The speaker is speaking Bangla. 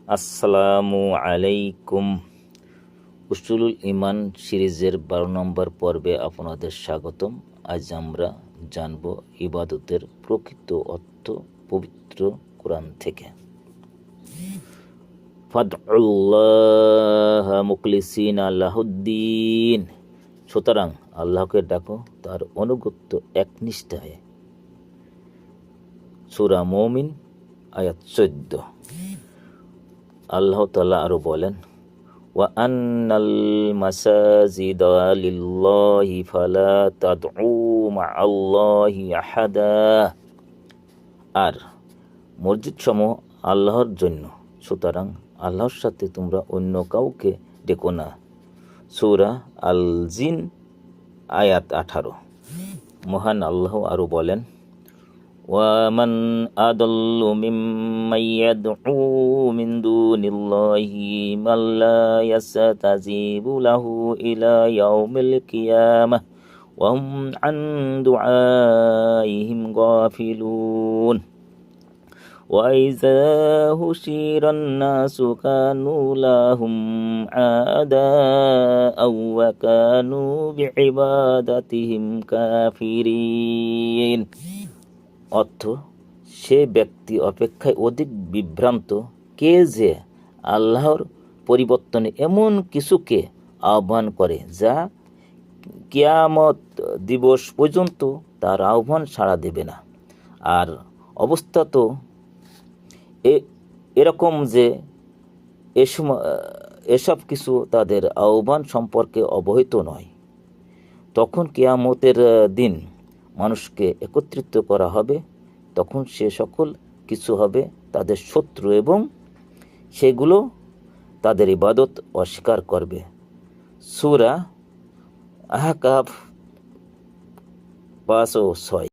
আসসালামু আলাইকুম। উসুলুল ইমান সিরিজের 12 নম্বর পর্বে আপনাদের স্বাগতম। আজ আমরা জানব ইবাদতের প্রকৃত অর্থ পবিত্র কোরআন থেকে। ফাদউল্লাহ মুখলিসিনা লাহুদ্দিন, সুতরাং আল্লাহকে ডাকো তার অনুগত্য একনিষ্ঠায়। সূরা মুমিন আয়াত 14। আল্লাহ তাআলা আরো বলেন, ওয়া আন্নাল মাসাজিদা লিল্লাহি ফালা তাদউ মাআল্লাহি আহাদা, আর মসজিদ সমূহ আল্লাহর জন্য, সুতরাং আল্লাহর সাথে তোমরা অন্য কাউকে ডেকো না। সূরা আল জিন আয়াত 18। মহান আল্লাহ আরো বলেন, وَمَنْ أَضَلُّ مِمَّنْ يَدْعُو مِنْ دُونِ اللَّهِ مَنْ لَا يَسْتَجِيبُ لَهُ إِلَى يَوْمِ الْقِيَامَةِ وَهُمْ عَنْ دُعَائِهِمْ غَافِلُونَ وَإِذَا حُشِرَ النَّاسُ كَانُوا لَهُمْ أَعْدَاءً وَكَانُوا بِعِبَادَتِهِمْ كَافِرِينَ। অর্থ, সে ব্যক্তি অপেক্ষায় অধিক বিভ্রান্ত কে যে আল্লাহর পরিবর্তনে এমন কিছুকে আহ্বান করে যা কিয়ামত দিবস পর্যন্ত তার আহ্বান সাড়া দেবে না। আর অবস্থা তো এরকম যে এসব কিছু তাদের আহ্বান সম্পর্কে অবহিত নয়। তখন কিয়ামতের দিন মানুষকে একত্রিত করা হবে, তখন সে সকল কিছু হবে তাদের শত্রু এবং সেগুলো তাদের ইবাদত অস্বীকার করবে। সূরা আহকাফ 5 ও 6।